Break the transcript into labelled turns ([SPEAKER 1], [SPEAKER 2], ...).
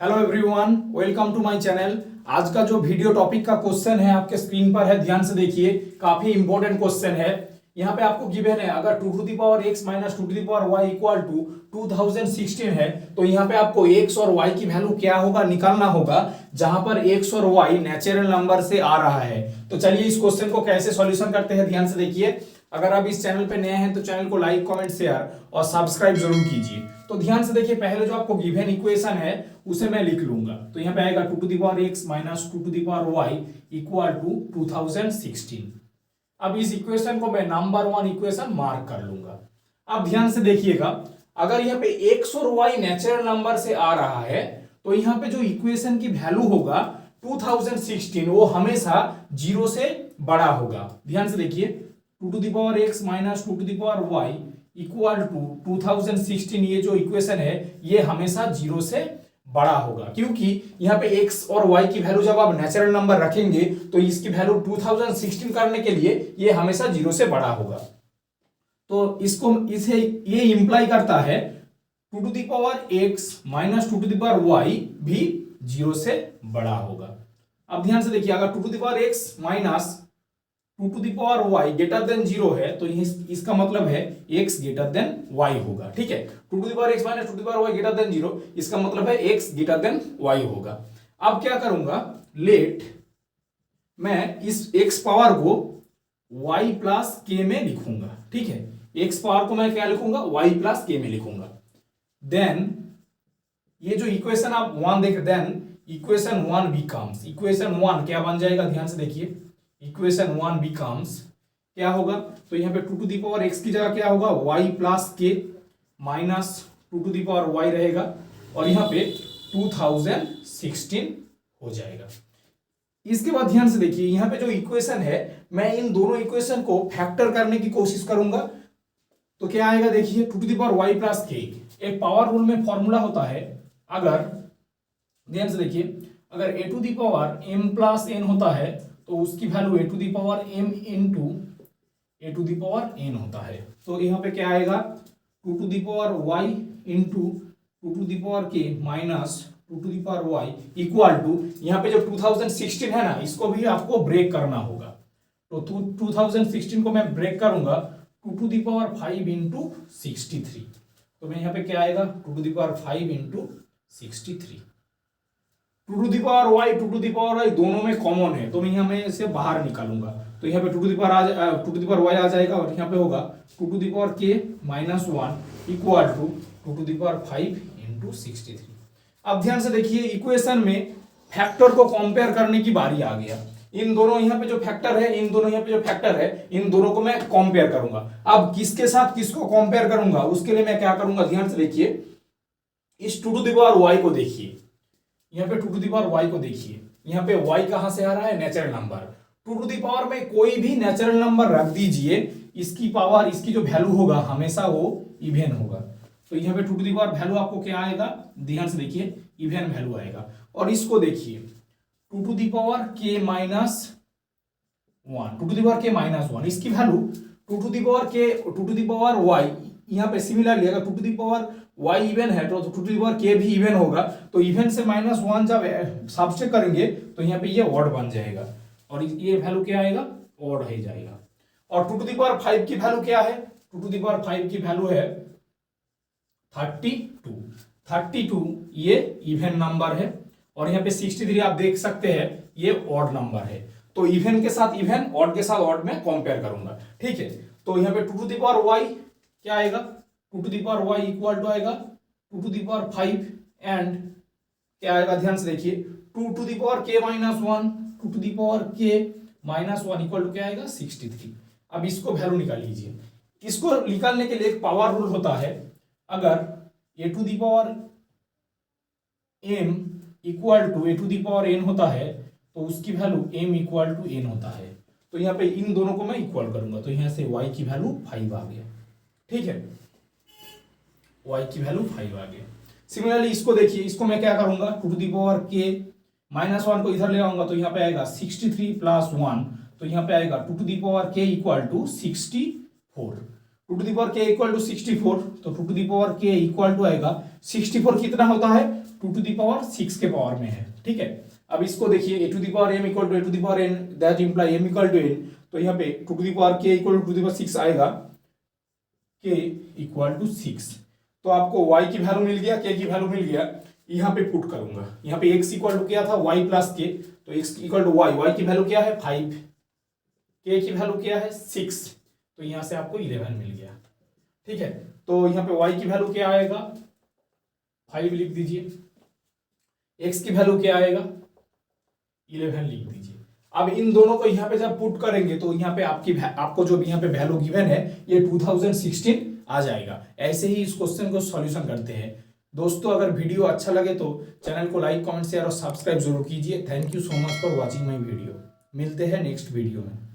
[SPEAKER 1] Hello everyone, welcome to my channel. आज का जो वीडियो टॉपिक का क्वेश्चन है आपके स्क्रीन पर है, ध्यान से देखिए। काफी इंपॉर्टेंट क्वेश्चन है। यहाँ पे आपको गिवन है, अगर 2 to the power x minus 2 to the power y equal to 2016 है, तो यहाँ पे आपको x और y की वैल्यू क्या होगा निकालना होगा, जहां पर x और y नेचुरल नंबर से आ रहा है। तो चलिए इस क्वेश्चन को कैसे सॉल्यूशन करते हैं, ध्यान से देखिए। अगर आप इस चैनल पे नए हैं तो चैनल को लाइक, कमेंट, शेयर और सब्सक्राइब जरूर कीजिए। तो ध्यान से देखिए, पहले जो आपको गिवन इक्वेशन है उसे मैं लिख लूंगा। तो यहाँ पे आएगा 2 to the power x minus 2 to the power y equal to 2016। अब इस इक्वेशन को मैं नंबर 1 इक्वेशन मार्क कर लूंगा। अब ध्यान से देखिएगा, अगर यहाँ पे x और y नेचुरल नंबर से आ रहा है, तो यहाँ पे जो इक्वेशन की वैल्यू होगा 2016 वो हमेशा 0 से बड़ा होगा। ध्यान से देखिए, 2 to the power x minus 2 to the power y equal to 2016, ये जो इक्वेशन है ये हमेशा 0 से बड़ा होगा, क्योंकि यहाँ पे x और y की वैल्यू जब आप नेचुरल नंबर रखेंगे तो इसकी वैल्यू 2016 करने के लिए ये हमेशा 0 से बड़ा होगा। तो इसको इसे ये इंप्लाई करता है 2 to the power x minus 2 to the power y भी 0 से बड़ा होगा। अब ध्यान से देखिए, अगर 2 to the power x minus 2 to the power y greater than 0 है, तो इसका मतलब है x ग्रेटर देन y होगा। ठीक है, 2 to the power x minus 2 to the power y greater than 0, इसका मतलब है x ग्रेटर देन y होगा। अब क्या करूंगा, लेट मैं इस x पावर को y प्लस k में लिखूंगा। ठीक है, x पावर को मैं क्या लिखूंगा, y प्लस k में लिखूंगा। देन ये जो इक्वेशन आप 1 देख, देन इक्वेशन 1 बिकम्स, इक्वेशन 1 क्या बन जाएगा, ध्यान से देखिए। इक्वेशन 1 बिकम्स क्या होगा, तो यहाँ पे 2 टू द पावर x की जगह क्या होगा, y plus k minus 2 to the power y रहेगा, और यहाँ पे 2016 हो जाएगा। इसके बाद ध्यान से देखिए, यहाँ पे जो इक्वेशन है मैं इन दोनों इक्वेशन को फैक्टर करने की कोशिश करूंगा। तो क्या आएगा देखिए, 2 to the power y plus k, एक पावर रूल में फॉर्मूला होता है। अगर ध्यान से देखिए, अगर a to the power m plus n होता है तो उसकी value a to the power m into a to the power n होता है। तो यहाँ पे क्या आएगा, 2 to the power y into 2 to the power k minus 2 to the power y equal to, यहाँ पे जो 2016 है ना, इसको भी आपको ब्रेक करना होगा। तो 2016 को मैं ब्रेक करूंगा 2 टू द पावर 5 इंटू 63। तो मैं यहाँ पे क्या आएगा, 2 to the power 5 into 63। 2 to the power y 2 to the power y दोनों में कॉमन है, तो मैं यहाँ में इसे बाहर निकालूंगा। तो यहाँ पे 2 to the power 2 to the power y आ जाएगा, और यहाँ पे होगा 2 to the power k minus 1 equal to 2 to the power 5 into 63। अब ध्यान से देखिए, इक्वेशन में फैक्टर को कंपेयर करने की बारी आ गया। इन दोनों यहाँ पे जो फैक्टर है, इन दोनों यहाँ पे जो फैक्टर है, इन दोनों को मैं कंपेयर करूंगा। अब किसके साथ किसको कंपेयर करूंगा, उसके लिए मैं क्या करूंगा, ध्यान से देखिए। इस 2 टू द पावर y को देखिए, यहाँ पे 2 टू द पावर y को देखिए। यहाँ पे y कहां से आ रहा है, natural number. 2 to the power में कोई भी नेचुरल नंबर रख दीजिए, इसकी पावर, इसकी जो वैल्यू होगा हमेशा वो इवन होगा। तो यहाँ पे 2 टू द पावर वैल्यू आपको क्या आएगा, ध्यान से देखिए, इवन वैल्यू आएगा। और इसको देखिए, 2 to the power k minus 1, 2 to the power k minus 1, इसकी value 2 to the power k 2 to the power y। यहाँ पे सिमिलरली अगर 2 to the power y even है तो 2 टू द पावर k भी इवन होगा। तो इवन से माइनस 1 जब सब्ट्रैक्ट करेंगे तो यहाँ पे ये ऑड बन जाएगा, और ये वैल्यू क्या आएगा, ऑड हो जाएगा। और 2 टू द पावर 5 की वैल्यू क्या है, 2 टू द पावर 5 की वैल्यू है 32। ये इवन नंबर है, और यहाँ पे 63 आप देख सकते हैं ये ऑड नंबर है। तो इवन के साथ इवन, ऑड के साथ ऑड में कंपेयर करूंगा। ठीक है, तो यहाँ पे 2 टू द पावर y क्या आएगा, 2 to the power y equal to आएगा 2 टू द पावर 5 एंड क्या आएगा, ध्यान से देखिए, 2 to the power k minus 1, 2 to the power k minus 1 equal to क्या आएगा, 63। अब इसको वैल्यू निकाल लीजिए। इसको निकालने के लिए एक पावर रूल होता है। अगर a to the power m equal to a to the power n होता है, तो उसकी value m equal to n होता है। तो यहाँ पे इन दोनों को मैं इक्वल करूंगा, तो यहाँ से y की वैल्यू 5 आ गया। ठीक है, y की वैल्यू 5 आ गया। सिमिलरली इसको देखिए, इसको मैं क्या करूंगा, 2 to the power k minus 1 को इधर ले आऊंगा, तो यहाँ पे आएगा 63 प्लस 1, तो यहाँ पे आएगा 2 to the power k equal to 64। 2 to the power k equal to 64, तो 2 to the power k equal to आएगा 64 कितना होता है, 2⁶ के पावर में है, ठीक है। अब इसको देखिए a⁴m equal to a⁴n, that imply m equal to n, तो यहाँ पे 2k इक्वल टू 2⁶ आएगा, k इक्वल टू 6। तो आपको y की वैल्यू मिल गया, k की वैल्यू मिल गया, यहाँ पे पुट करूंगा। यहाँ पे x इक्वल टू क्या था, y प्लस k, तो x इक्वल टू y की वैल्यू क्या है 5, k की वैल्यू क्या है 6, तो यहाँ से आपको 11 मिल गया, ठीक है। तो यहाँ पे y की वैल्यू क्या आएगा 5 लिख दीजिए, x की वैल्यू क्या आएगा 11 लिख दीजिए। अब इन दोनों को यहाँ पे जब पुट करेंगे तो यहाँ पे आपको जो यहाँ पे वैल्यू गिवन है ये 2016 आ जाएगा। ऐसे ही इस क्वेश्चन को सॉल्यूशन करते हैं। दोस्तों अगर वीडियो अच्छा लगे तो चैनल को लाइक, कमेंट, शेयर और सब्सक्राइब जरूर कीजिए। Thank you so much for watching my video. मिलते हैं नेक्स्ट वीडियो में।